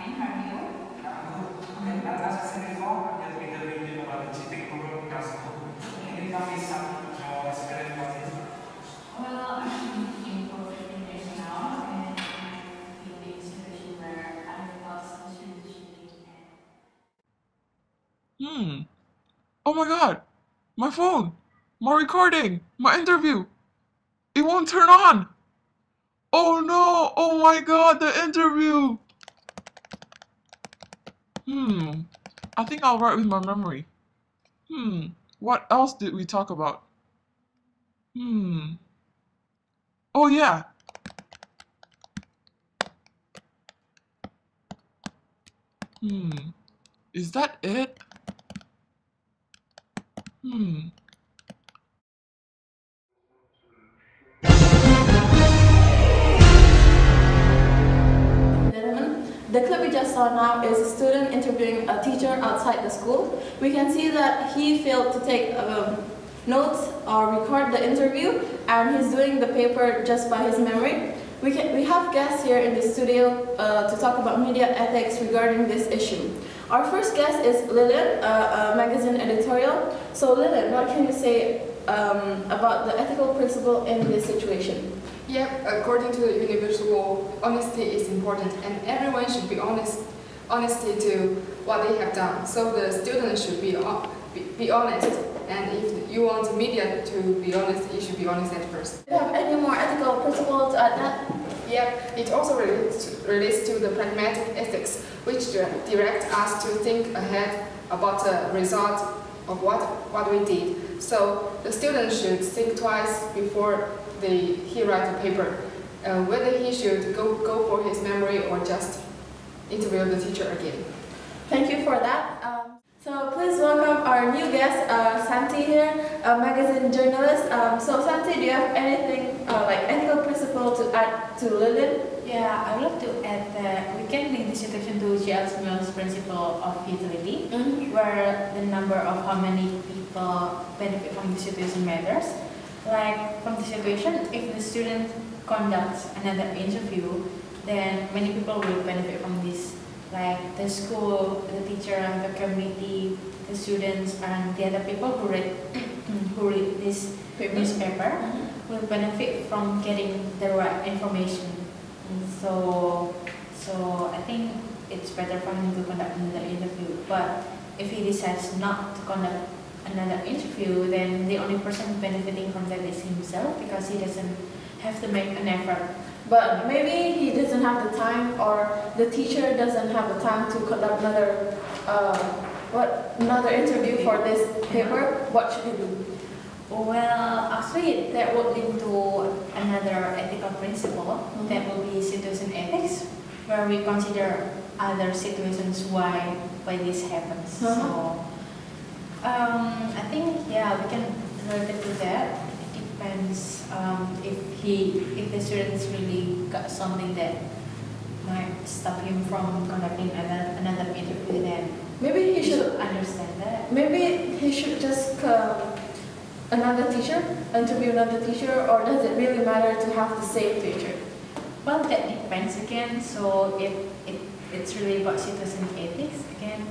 fine. How are you? And as I said before, I'm just interviewing about the cheating program at school. Can you tell me some of your experience about this? Well, I'm teaching for 15 years now, and I'm in a situation where I've lost some students cheating. Oh my god! My phone! My recording! My interview! It won't turn on! Oh no! Oh my god, the interview! I think I'll write with my memory. What else did we talk about? Oh yeah! Is that it? The clip we just saw now is a student interviewing a teacher outside the school. We can see that he failed to take notes or record the interview, and he's doing the paper just by his memory. We have guests here in the studio to talk about media ethics regarding this issue. Our first guest is Lillian, a magazine editorial. So Lillian, what can you say about the ethical principle in this situation? Yeah, according to the universal, honesty is important, and everyone should be honesty to what they have done. So the students should be honest, and if you want media to be honest, you should be honest at first. Do you have any more ethical principle to add that? Yeah, it also relates to the pragmatic ethics, which direct us to think ahead about the result of what we did. So the student should think twice before he write a paper, whether he should go for his memory or just interview the teacher again. Thank you for that. So please welcome our new guest, Santi here, a magazine journalist. So Santi, do you have anything like ethical principle to add to Lillian? Yeah, I would like to add that we can link the situation to J.L. Smith's principle of utility, where the number of how many people benefit from the situation matters. Like from the situation, if the student conducts another interview, then many people will benefit from this. Like the school, the teacher, the community, the students, and the other people who read this newspaper will benefit from getting the right information. So I think it's better for him to conduct another interview. But if he decides not to conduct another interview, then the only person benefiting from that is himself, because he doesn't have to make an effort. But maybe he doesn't have the time, or the teacher doesn't have the time to conduct another interview for this paper. What should he do? Well, actually, that would lead to another ethical principle that will be situation ethics, where we consider other situations why this happens. So I think we can relate to that. It depends if the students really got something that might stop him from conducting another interview, then maybe he should understand that. Maybe he should just interview another teacher, or does it really matter to have the same teacher? Well, that depends again. So it's really about situation ethics again.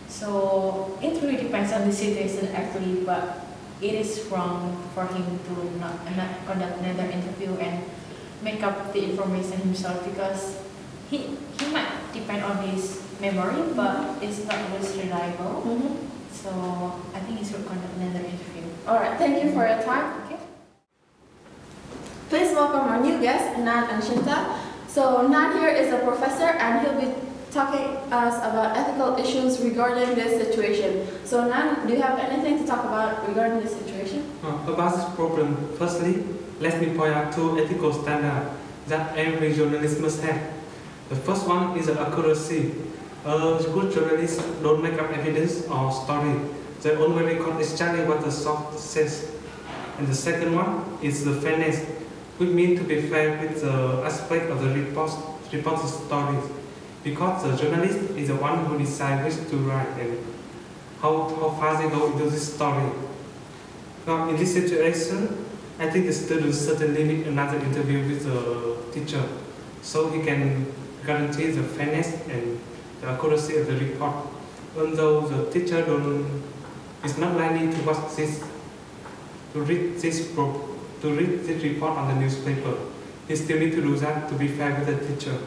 So it really depends on the situation actually, but it is wrong for him to not conduct another interview and make up the information himself, because he might depend on his memory, but it's not always reliable. So I think he should conduct another interview. Alright, thank you for your time. Okay. Please welcome our new guest, Nan and Shinta. So Nan here is a professor, and he'll be talking us about ethical issues regarding this situation. So Nan, do you have anything to talk about regarding this situation? About this problem, firstly, let me point out two ethical standards that every journalist must have. The first one is accuracy. Good journalists don't make up evidence or story. They only record exactly what the source says. And the second one is the fairness, which means to be fair with the aspect of the reported stories. Because the journalist is the one who decides which to write and how far they go into this story. Now, in this situation, I think the student certainly need another interview with the teacher, so he can guarantee the fairness and the accuracy of the report. Although the teacher is not likely to watch this, to read this report on the newspaper, he still need to do that to be fair with the teacher.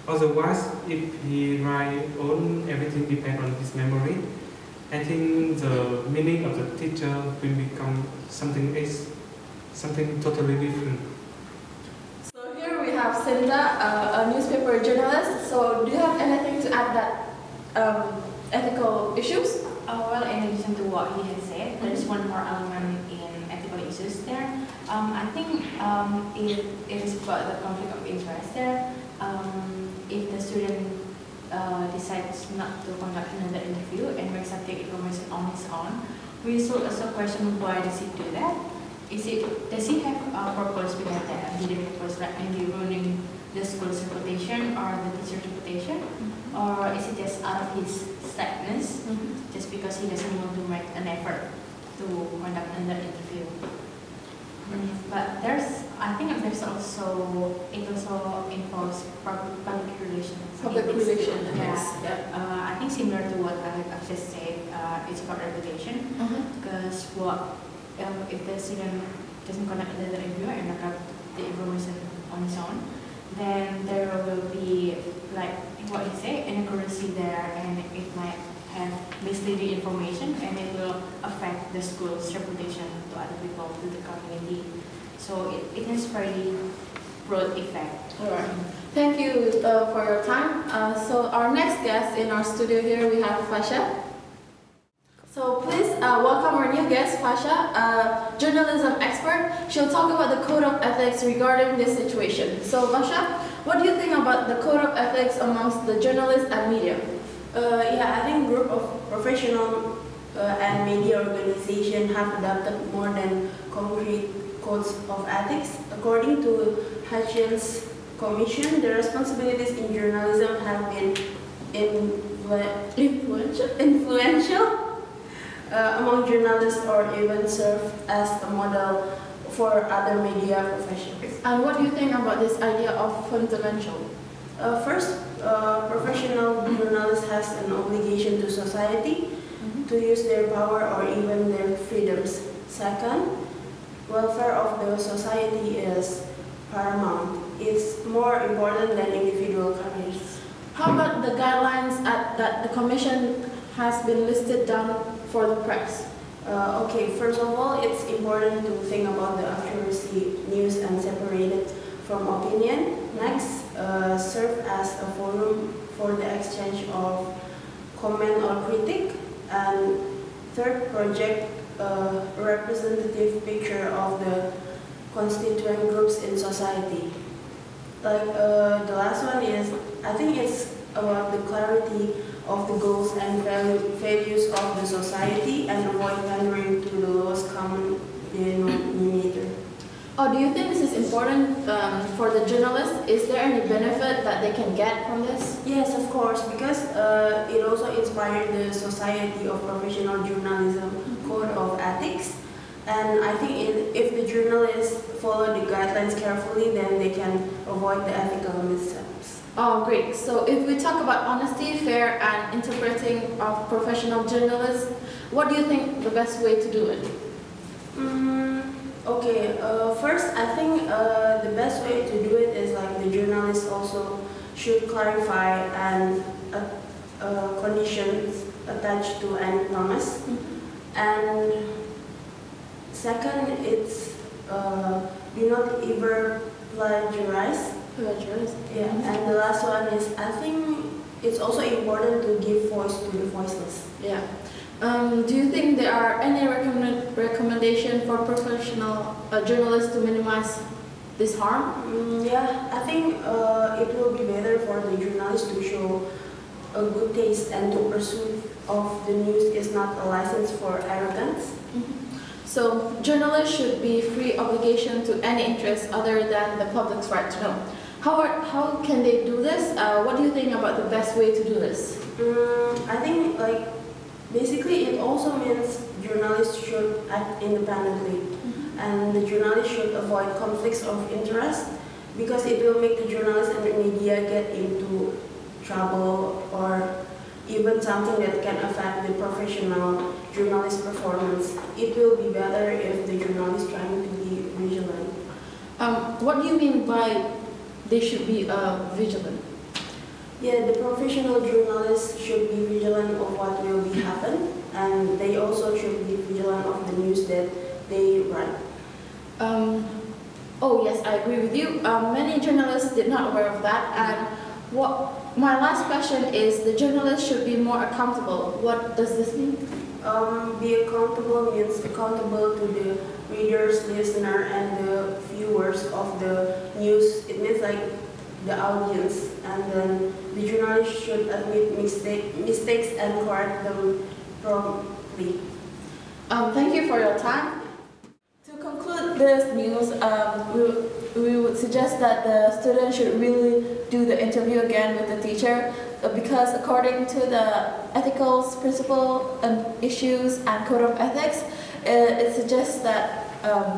Otherwise, if he write on everything depends on his memory, I think the meaning of the teacher will become something else, something totally different. So here we have Cinda, a newspaper journalist. So do you have anything to add that ethical issues? Well, in addition to what he has said, there is one more element in ethical issues there. I think if it is about the conflict of interest there, if the student decides not to conduct another interview and makes some information on his own, we should also question why does he do that? Does he have a purpose behind that? Did he purpose like maybe ruining the school's reputation or the teacher's reputation? Or is it just out of his slackness, just because he doesn't want to make an effort to conduct another interview? But I think it also involves public relations. Public relations, yes. Yeah. I think similar to what I've just said, it's about reputation. Because if the student doesn't conduct another interview and look up the information on his own, then there will be, like what you say, inaccuracy there, and it might have misleading information, and it will affect the school's reputation to other people, to the community. So it has very broad effect. All right. Thank you for your time. So our next guest in our studio here, we have Fasha. So please welcome our new guest, Fasha, a journalism expert. She'll talk about the code of ethics regarding this situation. So Fasha, what do you think about the code of ethics amongst the journalists and media? Yeah, I think group of professional and media organizations have adopted more than concrete codes of ethics. According to Hutchins Commission, the responsibilities in journalism have been influential among journalists, or even serve as a model for other media professions. And what do you think about this idea of fundamental? First, professional journalists has an obligation to society to use their power or even their freedoms. Second, welfare of the society is paramount. It's more important than individual careers. How about the guidelines that the Commission has been listed down for the press? Okay, first of all, it's important to think about the accuracy news and separate it from opinion. Next, serve as a forum for the exchange of comment or critique. And third, project a representative picture of the constituent groups in society. Like the last one is, I think it's about the clarity of the goals and values of the society and avoid pandering to the lowest common denominator. Oh, do you think this is important for the journalists? Is there any benefit that they can get from this? Yes, of course, because it also inspired the Society of Professional Journalism Code of Ethics. And I think if the journalists follow the guidelines carefully, then they can avoid the ethical missteps. Oh, great. So if we talk about honesty, fair, and interpreting of professional journalists, what do you think the best way to do it? Okay, first I think the best way to do it is like the journalists also should clarify and conditions attached to any promise. And second, it's do not ever plagiarize. Yeah, and the last one is, I think it's also important to give voice to the voiceless. Yeah. Do you think there are any recommendation for professional journalists to minimize this harm? Yeah, I think it will be better for the journalists to show a good taste, and to pursue of the news is not a license for arrogance. So journalists should be free obligation to any interest other than the public's right to know. How can they do this? What do you think about the best way to do this? I think basically it also means journalists should act independently, and the journalists should avoid conflicts of interest, because it will make the journalists and the media get into trouble, or even something that can affect the professional journalist performance. It will be better if the journalist trying to be vigilant. What do you mean by they should be vigilant? Yeah, the professional journalists should be vigilant of what will be happen, and they also should be vigilant of the news that they write. Oh yes, I agree with you. Many journalists did not aware of that, and my last question is the journalist should be more accountable. What does this mean? Be accountable means accountable to the readers, listener, and the viewers of the news. It means like the audience, and then the journalist should admit mistakes and correct them promptly. Thank you for your time. To conclude this news, we would suggest that the student should really do the interview again with the teacher, because according to the ethical principle and issues and code of ethics, it suggests that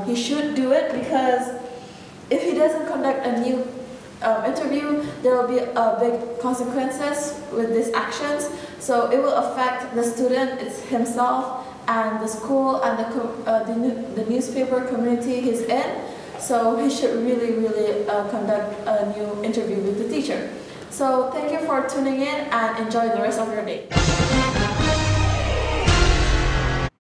he should do it, because if he doesn't conduct a new interview, there will be big consequences with these actions. So it will affect the student himself and the school and the newspaper community he's in. So he should really conduct a new interview with the teacher. So thank you for tuning in and enjoy the rest of your day.